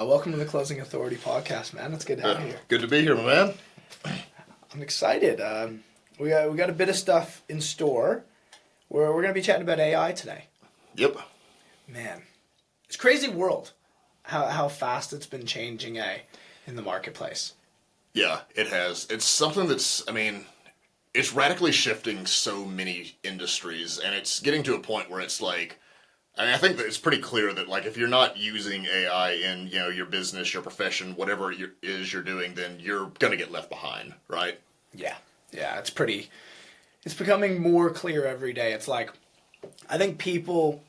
Welcome to the Closing Authority podcast, man. It's good to have you here. Good to be here, my man. I'm excited. We got a bit of stuff in store. We're gonna be chatting about AI today. Yep. Man, it's a crazy world. How fast it's been changing in the marketplace. Yeah, it has. It's something it's radically shifting so many industries, and it's getting to a point where it's like, I think that it's pretty clear that like if you're not using AI in your business, your profession, whatever you're doing, then you're gonna get left behind, right? Yeah, yeah. It's becoming more clear every day. It's like, I think people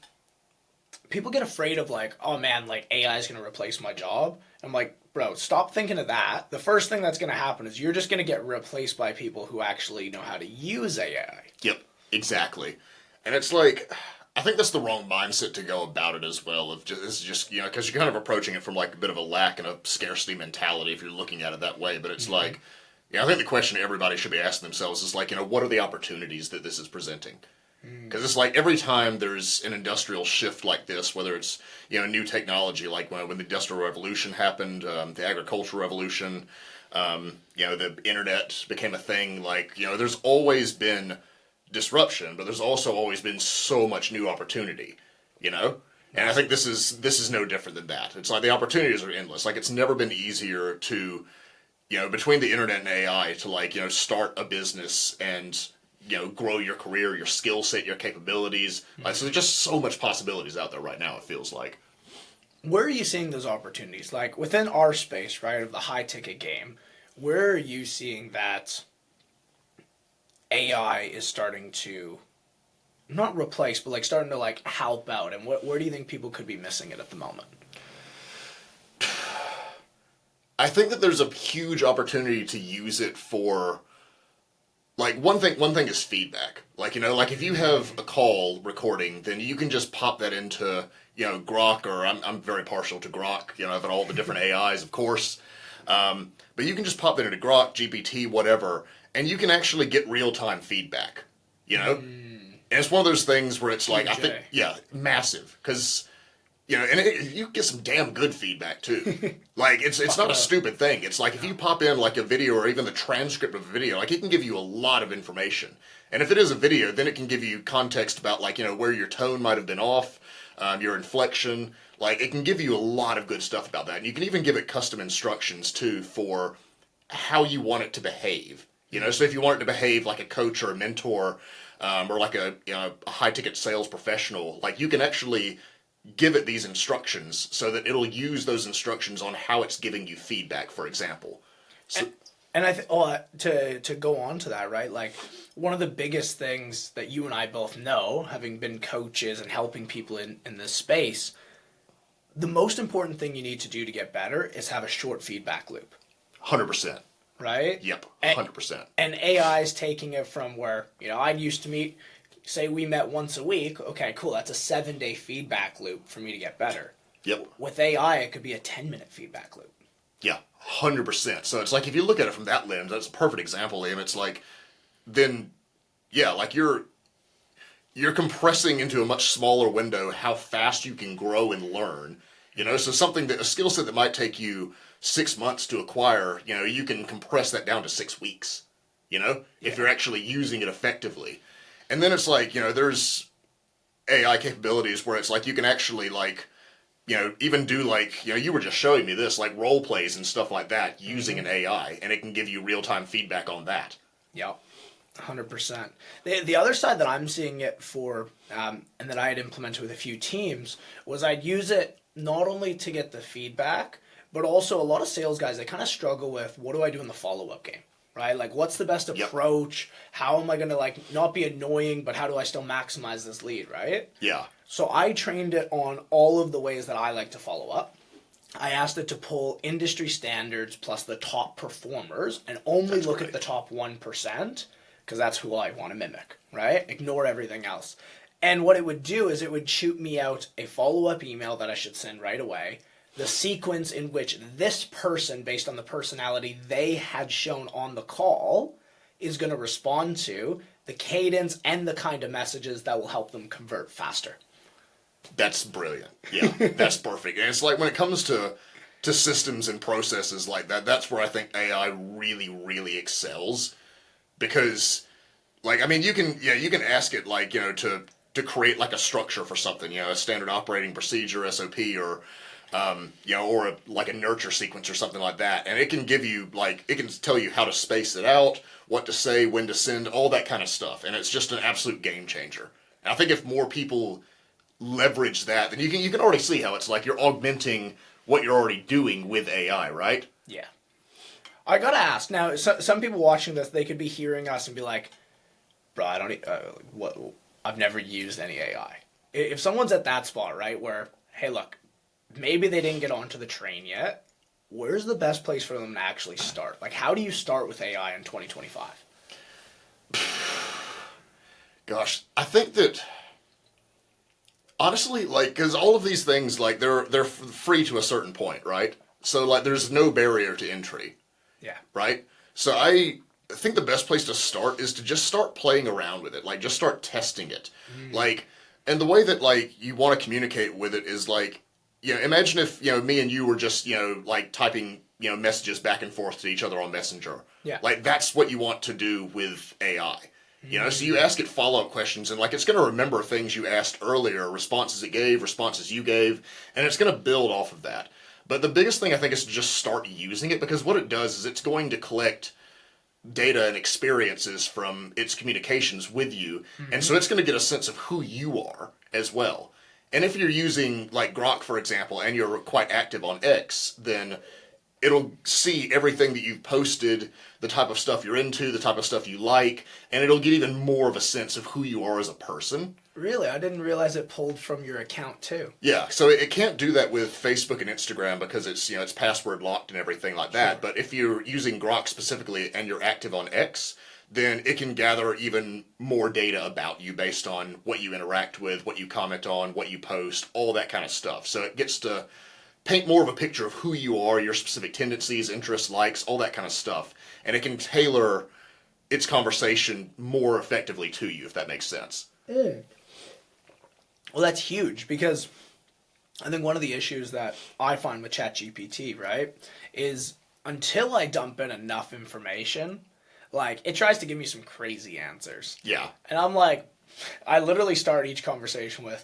get afraid of like, oh man, like AI is going to replace my job. I'm like, bro, stop thinking of that. The first thing that's going to happen is you're just going to get replaced by people who actually know how to use AI. Yep, exactly. And it's like, I think that's the wrong mindset to go about it as well. Of just, it's just because you're kind of approaching it from like a bit of a lack and a scarcity mentality if you're looking at it that way. But it's like, I think the question everybody should be asking themselves is like, what are the opportunities that this is presenting? Because it's like every time there's an industrial shift like this, whether it's new technology, like when the Industrial Revolution happened, the Agricultural Revolution, the internet became a thing. Like there's always been disruption, but there's also always been so much new opportunity. And I think this is no different than that. It's like the opportunities are endless. Like it's never been easier to between the internet and AI to like start a business and grow your career, your skill set, your capabilities. Like, so there's just so much possibilities out there right now, it feels like. Where are you seeing those opportunities? Like within our space, right, of the high ticket game, where are you seeing that AI is starting to not replace, but like starting to like help out? And where do you think people could be missing it at the moment? I think that there's a huge opportunity to use it for like one thing is feedback. Like like if you have a call recording, then you can just pop that into Grok, or I'm very partial to Grok. I've got all the different AIs, of course, but you can just pop that into Grok, GPT, whatever, and you can actually get real time feedback. And it's one of those things where it's like, I think, massive, because and you get some damn good feedback too. Like it's not a stupid thing. It's like if you pop in like a video or even the transcript of a video, like it can give you a lot of information. And if it is a video, then it can give you context about like where your tone might have been off, your inflection. Like it can give you a lot of good stuff about that. And you can even give it custom instructions too for how you want it to behave. So if you want it to behave like a coach or a mentor, or like a high ticket sales professional, like you can actually give it these instructions so that it'll use those instructions on how it's giving you feedback, for example. So, and to go on to that, right? Like one of the biggest things that you and I both know, having been coaches and helping people in this space, the most important thing you need to do to get better is have a short feedback loop. 100%. Right? Yep, 100%. And AI is taking it from where, I used to meet, say we met once a week, okay, cool, that's a 7-day feedback loop for me to get better. Yep. With AI, it could be a 10-minute feedback loop. Yeah, 100%. So it's like if you look at it from that lens, that's a perfect example, and it's like, then, yeah, like you're compressing into a much smaller window how fast you can grow and learn. So a skill set that might take you 6 months to acquire, you can compress that down to 6 weeks, if you're actually using it effectively. And then it's like, there's AI capabilities where it's like you can actually like, even do like, you were just showing me this, like role plays and stuff like that using an AI, and it can give you real-time feedback on that. Yep, 100%. The other side that I'm seeing it for, and that I had implemented with a few teams, was I'd use it not only to get the feedback, but also a lot of sales guys, they kind of struggle with, what do I do in the follow-up game? Right? Like, what's the best approach? Yep. How am I going to, like, not be annoying, but how do I still maximize this lead, right? Yeah. So I trained it on all of the ways that I like to follow up. I asked it to pull industry standards plus the top performers and only look at the top 1%, because that's who I want to mimic, right? Ignore everything else. And what it would do is it would shoot me out a follow-up email that I should send right away, the sequence in which this person, based on the personality they had shown on the call, is going to respond to, the cadence and the kind of messages that will help them convert faster. That's brilliant. Yeah, that's perfect. And it's like when it comes to, to systems and processes like that, that's where I think AI really, really excels. Because, like, I mean, you can ask it, like, to create, like, a structure for something, a standard operating procedure, SOP, or, or like a nurture sequence or something like that. And it can give you, like, it can tell you how to space it out, what to say, when to send, all that kind of stuff. And it's just an absolute game changer. And I think if more people leverage that, then you can already see how it's like you're augmenting what you're already doing with AI, right? Yeah. I gotta ask now. Some people watching this, they could be hearing us and be like, "Bro, I don't. What? I've never used any AI." If someone's at that spot, right, where, hey, look, maybe they didn't get onto the train yet. Where's the best place for them to actually start? Like, how do you start with AI in 2025? Gosh, I think that honestly, like, because all of these things, like, they're free to a certain point, right? So, like, there's no barrier to entry, Yeah. right? So I think the best place to start is to just start playing around with it, like, just start testing it, like, and the way that, like, you want to communicate with it is like, imagine if me and you were just like typing messages back and forth to each other on Messenger. Yeah. Like, that's what you want to do with AI. So you ask it follow-up questions, and, like, it's going to remember things you asked earlier, responses it gave, responses you gave, and it's going to build off of that. But the biggest thing, I think, is to just start using it, because what it does is it's going to collect data and experiences from its communications with you, and so it's going to get a sense of who you are as well. And if you're using, like, Grok, for example, and you're quite active on X, then it'll see everything that you've posted, the type of stuff you're into, the type of stuff you like, and it'll get even more of a sense of who you are as a person. Really? I didn't realize it pulled from your account too. Yeah, so it can't do that with Facebook and Instagram because it's password locked and everything like that. Sure. But if you're using Grok specifically and you're active on X, then it can gather even more data about you based on what you interact with, what you comment on, what you post, all that kind of stuff. So it gets to paint more of a picture of who you are, your specific tendencies, interests, likes, all that kind of stuff. And it can tailor its conversation more effectively to you, if that makes sense. Mm. Well, that's huge, because I think one of the issues that I find with ChatGPT, right, is until I dump in enough information, like, it tries to give me some crazy answers. Yeah. And I'm like, I literally start each conversation with,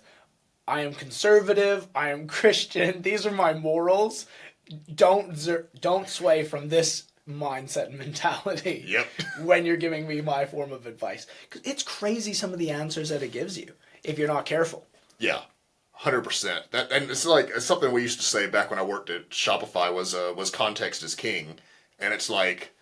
I am conservative, I am Christian, these are my morals. Don't sway from this mindset and mentality. Yep. When you're giving me my form of advice. 'Cause it's crazy some of the answers that it gives you if you're not careful. Yeah. 100%. That, and it's like, it's something we used to say back when I worked at Shopify was context is king. And it's like,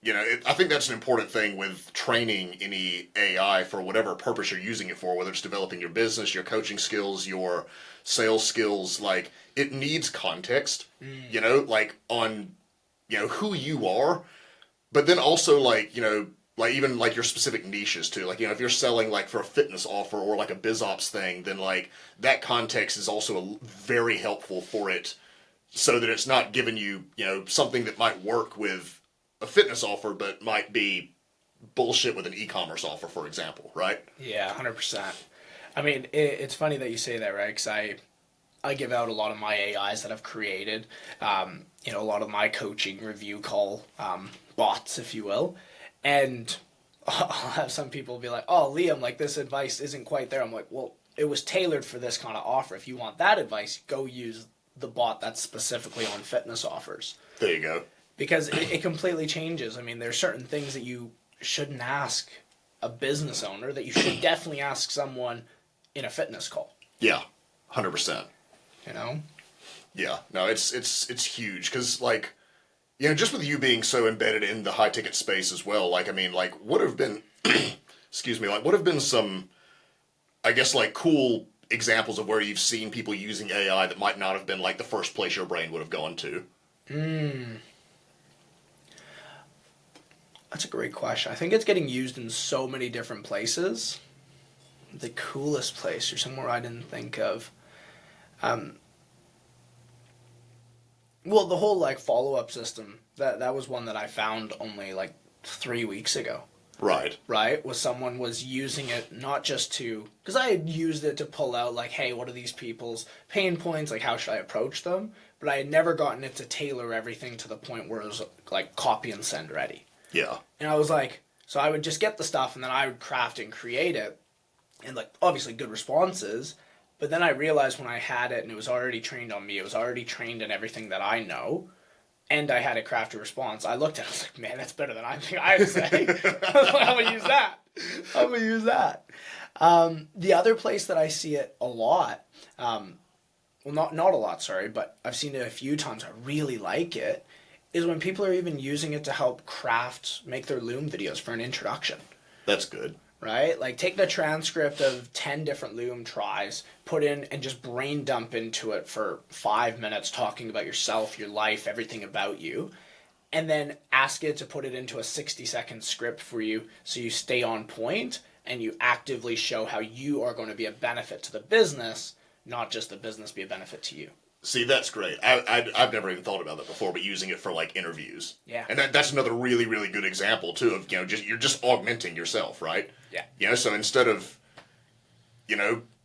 I think that's an important thing with training any AI for whatever purpose you're using it for, whether it's developing your business, your coaching skills, your sales skills. Like, it needs context, like, on, who you are, but then also, like, like, even, like, your specific niches too. Like, if you're selling, like, for a fitness offer or, like, a biz ops thing, then, like, that context is also very helpful for it, so that it's not giving you, something that might work with a fitness offer, but might be bullshit with an e-commerce offer, for example, right? Yeah, 100%. I mean, it's funny that you say that, right? Because I give out a lot of my AIs that I've created, a lot of my coaching review call bots, if you will. And I'll have some people be like, oh, Liam, like, this advice isn't quite there. I'm like, well, it was tailored for this kind of offer. If you want that advice, go use the bot that's specifically on fitness offers. There you go. Because it completely changes. I mean, there's certain things that you shouldn't ask a business owner that you should definitely ask someone in a fitness call. Yeah, 100%. Yeah, no, it's huge, because, like, just with you being so embedded in the high ticket space as well, like, I mean, like, what have been, excuse me, like, what have been some, I guess, like, cool examples of where you've seen people using AI that might not have been, like, the first place your brain would have gone to? That's a great question. I think it's getting used in so many different places. The coolest place, or somewhere I didn't think of. Well, the whole, like, follow-up system, that was one that I found only, like, 3 weeks ago. Right. Right? Was someone was using it not just to... Because I had used it to pull out, like, hey, what are these people's pain points? Like, how should I approach them? but I had never gotten it to tailor everything to the point where it was like copy and send ready. Yeah. And I was like, so I would just get the stuff and then I would craft and create it, and like obviously good responses. But then I realized when I had it and it was already trained on me, it was already trained in everything that I know, and I had a crafted response. I looked at it, I was like, man, that's better than I think I would say. I was like, I'm gonna use that. I'm gonna use that. The other place that I see it a lot, well, not a lot, sorry, but I've seen it a few times. I really like it. Is when people are even using it to help make their Loom videos for an introduction. That's good. Right? Like take the transcript of 10 different Loom tries, put in and just brain dump into it for 5 minutes talking about yourself, your life, everything about you. And then ask it to put it into a 60-second script for you so you stay on point and you actively show how you are going to be a benefit to the business, not just the business be a benefit to you. See, that's great. I've never even thought about that before, but using it for like interviews. Yeah. And that's another really, really good example too of, you're just augmenting yourself, right? Yeah. So instead of,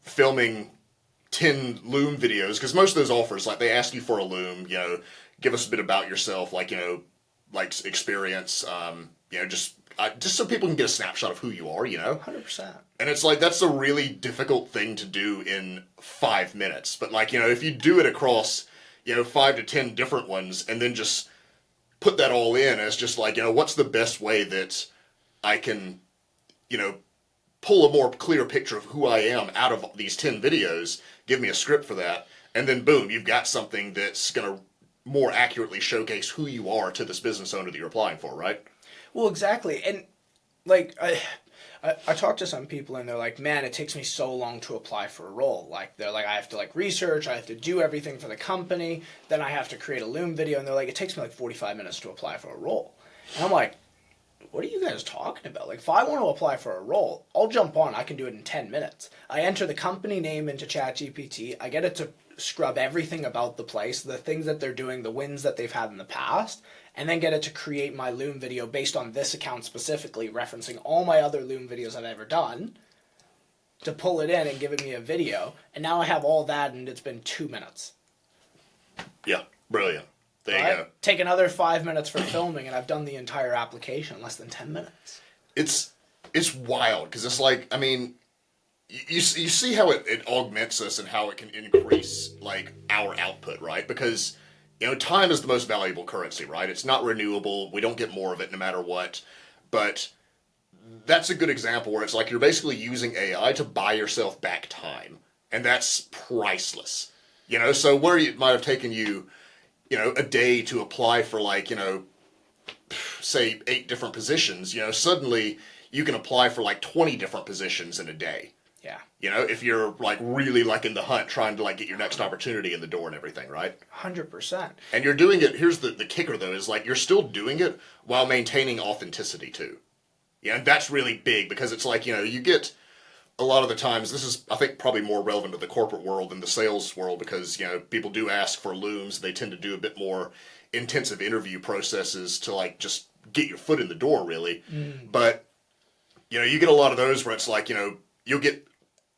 filming 10 Loom videos, because most of those offers, like they ask you for a Loom, give us a bit about yourself, like experience, just so people can get a snapshot of who you are, 100%. And it's like, that's a really difficult thing to do in 5 minutes. But like, if you do it across, 5 to 10 different ones and then just put that all in as just like, what's the best way that I can, pull a more clear picture of who I am out of these 10 videos, give me a script for that. And then boom, you've got something that's going to more accurately showcase who you are to this business owner that you're applying for, right? Well, exactly. And like, I talk to some people and they're like, man, it takes me so long to apply for a role. Like, they're like, I have to like research, I have to do everything for the company, then I have to create a Loom video, and they're like, it takes me like 45 minutes to apply for a role. And I'm like, what are you guys talking about? Like, if I want to apply for a role, I'll jump on, I can do it in 10 minutes. I enter the company name into ChatGPT, I get it to scrub everything about the place, the things that they're doing, the wins that they've had in the past, and then get it to create my Loom video based on this account specifically, referencing all my other Loom videos I've ever done, to pull it in and give it me a video. And now I have all that, and it's been 2 minutes. Yeah, brilliant. There you go. Take another 5 minutes for filming, and I've done the entire application in less than 10 minutes. It's wild, because it's like, I mean, you see how it augments us and how it can increase, like, our output, right? Because, time is the most valuable currency, right? It's not renewable. We don't get more of it no matter what. But that's a good example where it's like you're basically using AI to buy yourself back time. And that's priceless. So where it might have taken you, a day to apply for like, say 8 different positions, suddenly you can apply for like 20 different positions in a day. Yeah. If you're like really like in the hunt trying to like get your next opportunity in the door and everything, right? 100%. And you're doing it, here's the kicker though, is like you're still doing it while maintaining authenticity too. Yeah, and that's really big because it's like, you get a lot of the times, this is, I think, probably more relevant to the corporate world than the sales world because, people do ask for Looms. They tend to do a bit more intensive interview processes to, like, just get your foot in the door, really. But, you get a lot of those where it's like, you'll get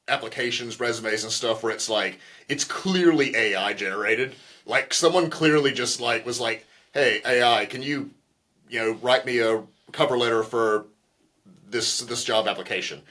applications, resumes and stuff where it's like, it's clearly AI generated. Like, someone clearly just, like, was like, hey, AI, can you, write me a cover letter for this job application?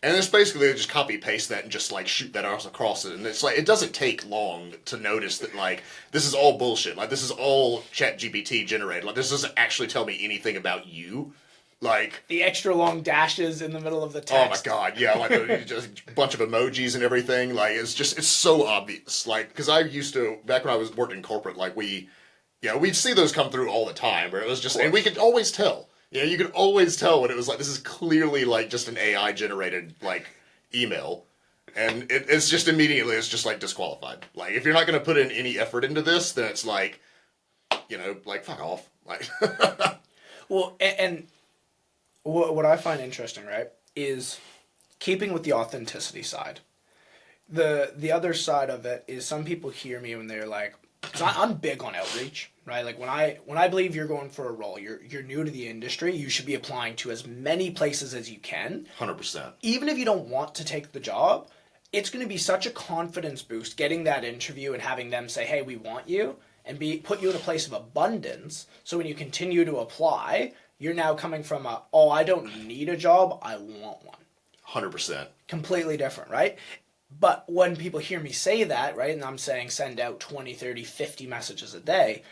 And it's basically they just copy paste that and just like shoot that across it. And it's like, it doesn't take long to notice that like, this is all bullshit. Like this is all ChatGPT generated. Like this doesn't actually tell me anything about you. Like. The extra long dashes in the middle of the text. Oh my God. Yeah. Like just a bunch of emojis and everything. Like it's so obvious. Like, cause I used to, back when I was working in corporate, like we'd see those come through all the time where it was just, and we could always tell. You could always tell when it was like, this is clearly like just an AI generated like email. And it's just immediately, it's just like disqualified. Like if you're not going to put in any effort into this, then it's like, like fuck off. Like, well, and what I find interesting, right, is keeping with the authenticity side. The other side of it is some people hear me when they're like, because I'm big on outreach, right? Like when I believe you're going for a role, you're new to the industry, you should be applying to as many places as you can. 100%. Even if you don't want to take the job, it's going to be such a confidence boost getting that interview and having them say, hey, we want you. and put you in a place of abundance. So when you continue to apply, you're now coming from I don't need a job, I want one. 100%. Completely different, right? But when people hear me say that, right, and I'm saying send out 20, 30, 50 messages a day,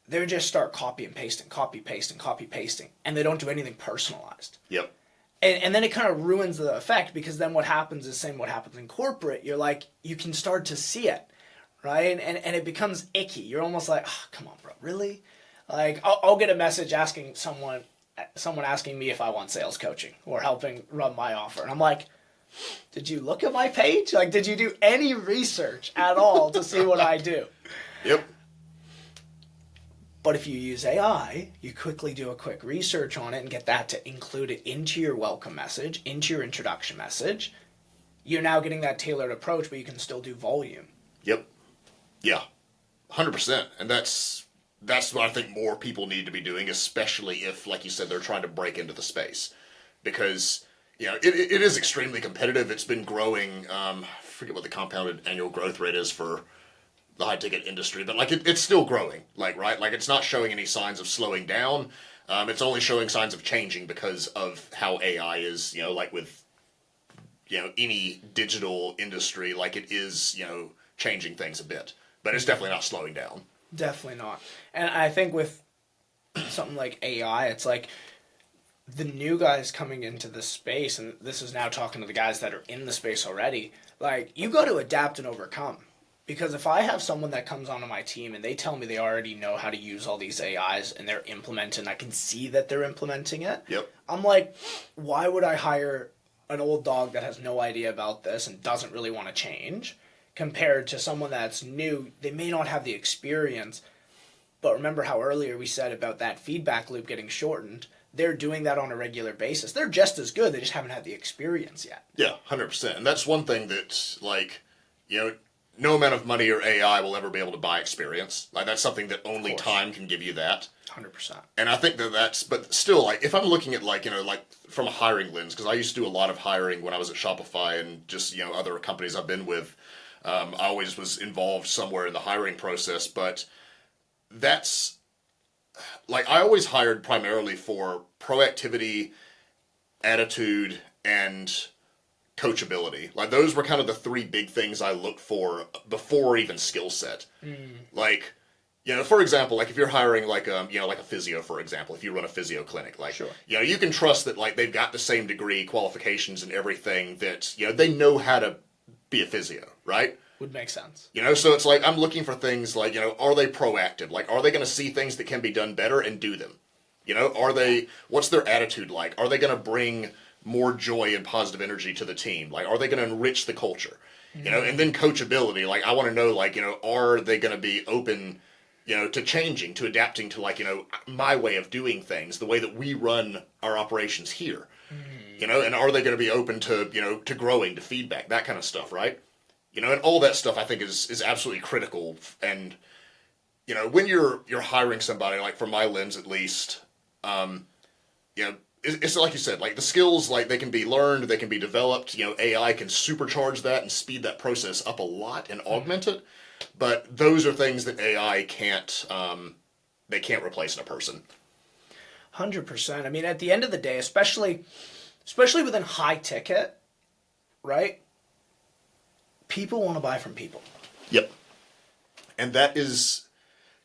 they just start copy pasting, and they don't do anything personalized. Yep. And then it kind of ruins the effect, because then what happens is same what happens in corporate. You're like, you can start to see it, right? And it becomes icky. You're almost like, oh, come on, bro, really? Like, I'll get a message asking someone asking me if I want sales coaching or helping run my offer. And I'm like, did you look at my page? Like, did you do any research at all to see what I do? Yep. But if you use AI, you quickly do a quick research on it and get that to include it into your welcome message, into your introduction message. You're now getting that tailored approach, but you can still do volume. Yep. Yeah. 100%. And that's what I think more people need to be doing, especially if, like you said, they're trying to break into the space. Because, it is extremely competitive. It's been growing. I forget what the compounded annual growth rate is for the high ticket industry, but like it's still growing, right? Like it's not showing any signs of slowing down. It's only showing signs of changing because of how AI is, like with, any digital industry, like it is, changing things a bit, but it's definitely not slowing down. Definitely not. And I think with something like AI, it's like the new guys coming into the space, and this is now talking to the guys that are in the space already, like you got to adapt and overcome. Because if I have someone that comes onto my team and they tell me they already know how to use all these AIs and they're implementing, I can see that they're implementing it. Yep. I'm like, why would I hire an old dog that has no idea about this and doesn't really want to change, compared to someone that's new? They may not have the experience, but remember how earlier we said about that feedback loop getting shortened. They're doing that on a regular basis. They're just as good. They just haven't had the experience yet. Yeah, 100%. And that's one thing that, like, no amount of money or AI will ever be able to buy experience. Like, that's something that only time can give you that. 100%. And I think but still, like, if I'm looking at, like, like from a hiring lens, because I used to do a lot of hiring when I was at Shopify and just, other companies I've been with, I always was involved somewhere in the hiring process, but that's, like, I always hired primarily for proactivity, attitude, and coachability. Like, those were kind of the three big things I looked for before even skill set. Like, for example, like if you're hiring like like a physio, for example, if you run a physio clinic, like, sure. You can trust that, like, they've got the same degree, qualifications, and everything, that, they know how to be a physio, right? Would make sense. So it's like, I'm looking for things like, are they proactive? Like, are they going to see things that can be done better and do them? What's their attitude like? Are they going to bring more joy and positive energy to the team? Like, are they going to enrich the culture? And then coachability, like, I want to know, like, are they going to be open, to changing, to adapting to, like, my way of doing things, the way that we run our operations here, and are they going to be open to, to growing, to feedback, that kind of stuff, right? And all that stuff I think is absolutely critical. And, when you're hiring somebody, like from my lens at least, it's like you said, like the skills, like they can be learned, they can be developed. AI can supercharge that and speed that process up a lot and augment it. But those are things that AI can't, they can't replace in a person. 100%. I mean, at the end of the day, especially within high ticket, right? People want to buy from people. Yep. And that is,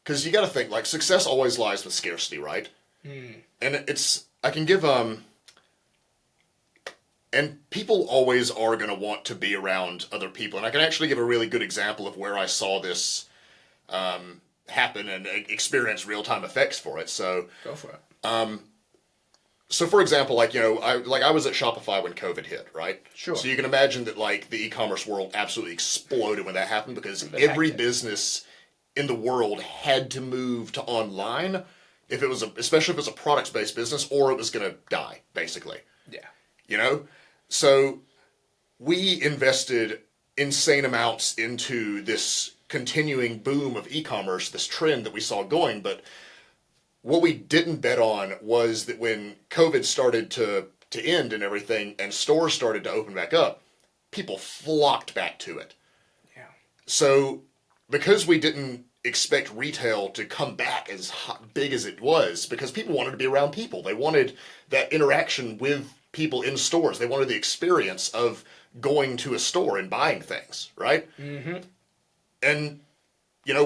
because you got to think, like, success always lies with scarcity, right? And I can give, and people always are going to want to be around other people. And I can actually give a really good example of where I saw this happen and experience real-time effects for it. So go for it. So, for example, like, I was at Shopify when COVID hit, right? Sure. So you can imagine that, like, the e-commerce world absolutely exploded when that happened, because every business in the world had to move to online, especially if it was a products-based business, or it was going to die, basically. Yeah. So we invested insane amounts into this continuing boom of e-commerce, this trend that we saw going, but what we didn't bet on was that when COVID started to end and everything, and stores started to open back up, people flocked back to it. Yeah. So because we didn't expect retail to come back as big as it was because people wanted to be around people. They wanted that interaction with people in stores. They wanted the experience of going to a store and buying things, right? Mm-hmm. And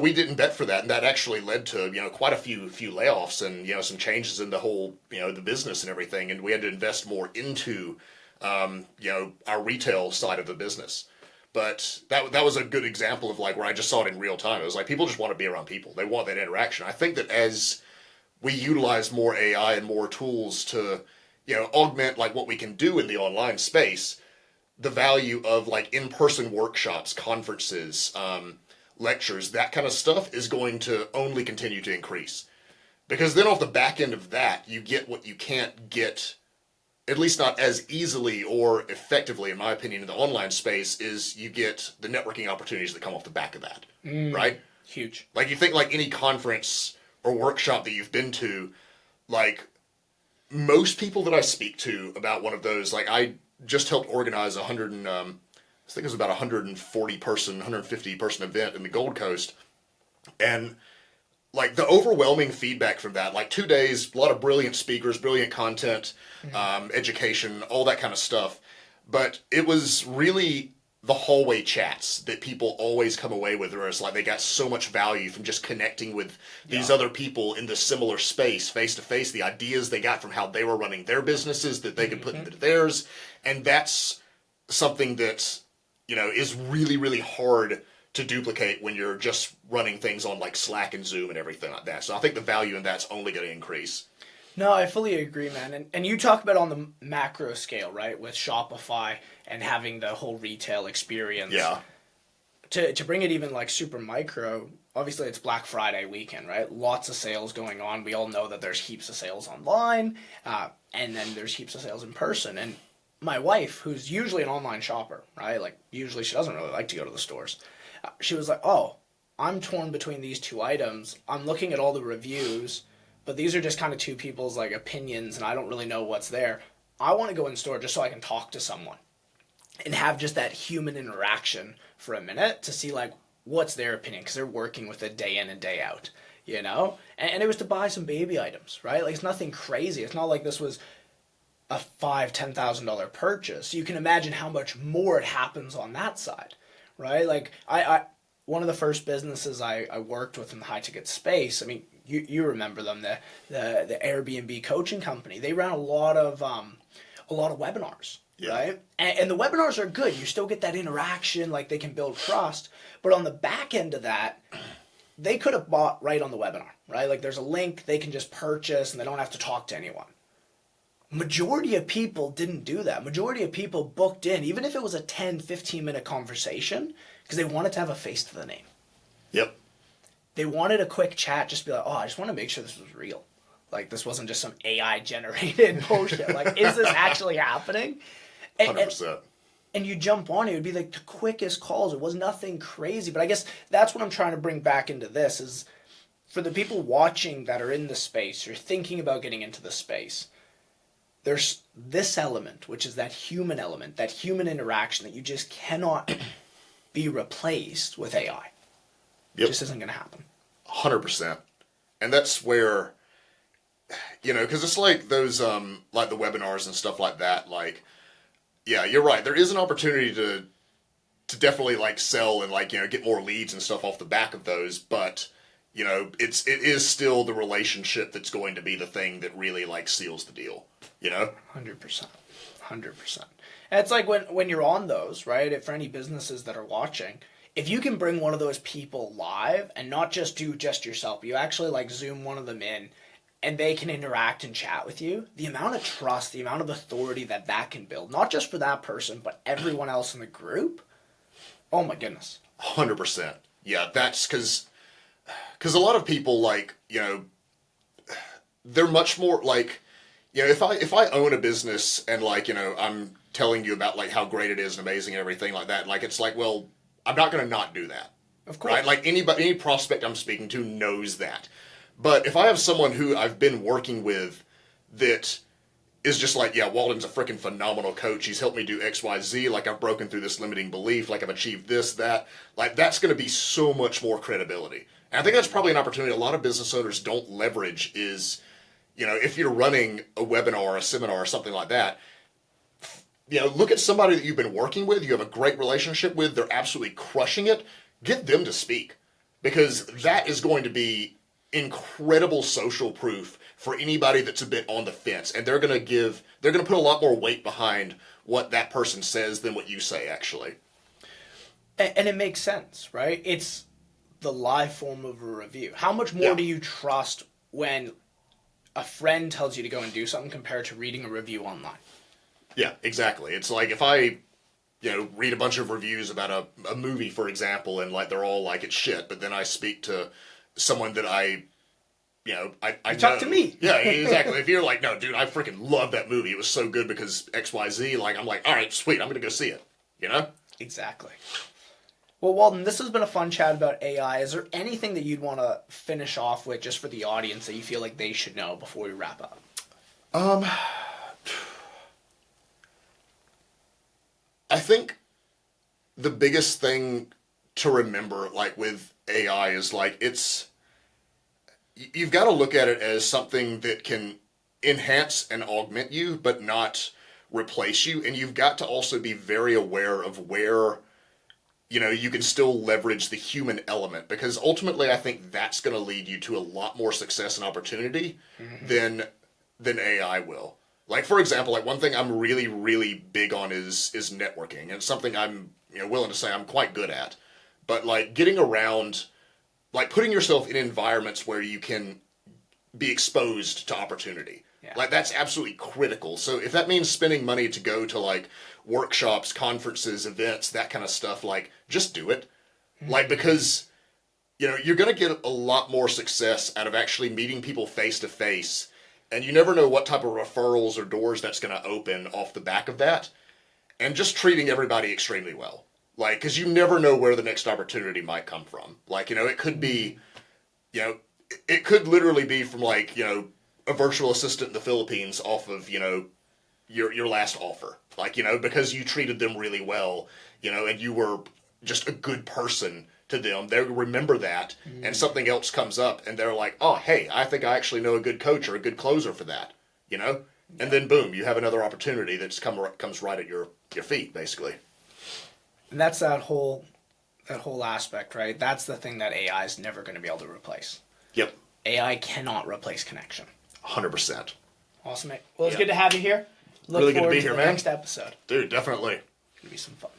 we didn't bet for that, and that actually led to quite a few layoffs and some changes in the whole the business and everything. And we had to invest more into our retail side of the business. But that was a good example of like where I just saw it in real time. It was like people just want to be around people. They want that interaction. I think that as we utilize more AI and more tools to augment like what we can do in the online space, the value of like in-person workshops, conferences, lectures, that kind of stuff is going to only continue to increase. Because then off the back end of that, you get what you can't get, at least not as easily or effectively, in my opinion, in the online space, is you get the networking opportunities that come off the back of that, right? Huge. Like you think like any conference or workshop that you've been to, like most people that I speak to about one of those, like I just helped organize I think it was about 150 person event in the Gold Coast. And like the overwhelming feedback from that, like 2 days, a lot of brilliant speakers, brilliant content, education, all that kind of stuff. But it was really the hallway chats that people always come away with, where it's like they got so much value from just connecting with these other people in the similar space, face to face, the ideas they got from how they were running their businesses that they could put into theirs. And that's something that, is really, really hard to duplicate when you're just running things on like Slack and Zoom and everything like that. So I think the value in that's only going to increase. No, I fully agree, man. And you talk about on the macro scale, right, with Shopify and having the whole retail experience. Yeah. To bring it even like super micro, obviously it's Black Friday weekend, right? Lots of sales going on. We all know that there's heaps of sales online, and then there's heaps of sales in person. And my wife, who's usually an online shopper, right? Like usually she doesn't really like to go to the stores. She was like, oh, I'm torn between these two items. I'm looking at all the reviews, but these are just kind of two people's like opinions and I don't really know what's there. I want to go in store just so I can talk to someone and have just that human interaction for a minute to see like what's their opinion, because they're working with it day in and day out, And it was to buy some baby items, right? Like it's nothing crazy. It's not like this was a $5,000-$10,000 purchase. You can imagine how much more it happens on that side, right? Like I one of the first businesses I worked with in the high ticket space. I mean, you remember them, the Airbnb coaching company. They ran a lot of webinars, right? And the webinars are good. You still get that interaction, like they can build trust. But on the back end of that, they could have bought right on the webinar, right? Like there's a link they can just purchase and they don't have to talk to anyone. Majority of people didn't do that. Majority of people booked in, even if it was a 10, 15-minute conversation, because they wanted to have a face to the name. Yep. They wanted a quick chat, just be like, oh, I just want to make sure this was real. Like, this wasn't just some AI-generated bullshit. Like, is this actually happening? 100%. And you jump on it, would be like the quickest calls. It was nothing crazy. But I guess that's what I'm trying to bring back into this is for the people watching that are in the space or thinking about getting into the space, there's this element, which is that human element, that human interaction that you just cannot be replaced with AI. It just isn't going to happen. 100%. And that's where, because it's like those, like the webinars and stuff like that, like, yeah, you're right. There is an opportunity to definitely like sell and like, get more leads and stuff off the back of those, but it is still the relationship that's going to be the thing that really like seals the deal, 100%. 100%. And it's like when you're on those, right? For any businesses that are watching, if you can bring one of those people live and not just do just yourself, you actually like Zoom one of them in and they can interact and chat with you, the amount of trust, the amount of authority that can build, not just for that person, but everyone else in the group. Oh my goodness. 100%. Yeah, that's because a lot of people like, they're much more like, if I own a business and like, I'm telling you about like how great it is and amazing and everything like that, like it's like, well, I'm not going to not do that. Of course. Right? Like any prospect I'm speaking to knows that. But if I have someone who I've been working with that is just like, yeah, Walden's a freaking phenomenal coach. He's helped me do X, Y, Z. Like I've broken through this limiting belief. Like I've achieved this, that. Like that's going to be so much more credibility. And I think that's probably an opportunity a lot of business owners don't leverage is, if you're running a webinar, a seminar, or something like that, look at somebody that you've been working with, you have a great relationship with, they're absolutely crushing it, get them to speak. Because that is going to be incredible social proof for anybody that's a bit on the fence. And they're going to put a lot more weight behind what that person says than what you say, actually. And it makes sense, right? It's the live form of a review. How much more do you trust when a friend tells you to go and do something compared to reading a review online? Yeah, exactly. It's like if I, read a bunch of reviews about a movie, for example, and like they're all like it's shit, but then I speak to someone that I talk to me. Yeah, exactly. If you're like, no, dude, I freaking love that movie. It was so good because XYZ. Like, I'm like, all right, sweet, I'm gonna go see it. Exactly. Well, Walden, this has been a fun chat about AI. Is there anything that you'd want to finish off with just for the audience that you feel like they should know before we wrap up? I think the biggest thing to remember, like with AI, is like you've got to look at it as something that can enhance and augment you, but not replace you. And you've got to also be very aware of where, you can still leverage the human element, because ultimately I think that's going to lead you to a lot more success and opportunity than AI will. Like, for example, like one thing I'm really, really big on is networking. And it's something I'm willing to say I'm quite good at. But like getting around, like putting yourself in environments where you can be exposed to opportunity. Yeah. Like that's absolutely critical. So if that means spending money to go to like workshops, conferences, events, that kind of stuff, like just do it. Like because you're going to get a lot more success out of actually meeting people face to face. And you never know what type of referrals or doors that's going to open off the back of that. And just treating everybody extremely well. Like, because you never know where the next opportunity might come from. Like, it could be, it could literally be from like, a virtual assistant in the Philippines off of, your last offer. Like, because you treated them really well, and you were just a good person to them. They remember that, and something else comes up, and they're like, oh, hey, I think I actually know a good coach or a good closer for that, And then boom, you have another opportunity that's comes right at your feet, basically. And that's that whole aspect, right? That's the thing that AI is never going to be able to replace. Yep. AI cannot replace connection. 100%. Awesome, mate. Well, it's good to have you here. Look really good forward to be here, the man. Next episode. Dude, definitely. It's going to be some fun.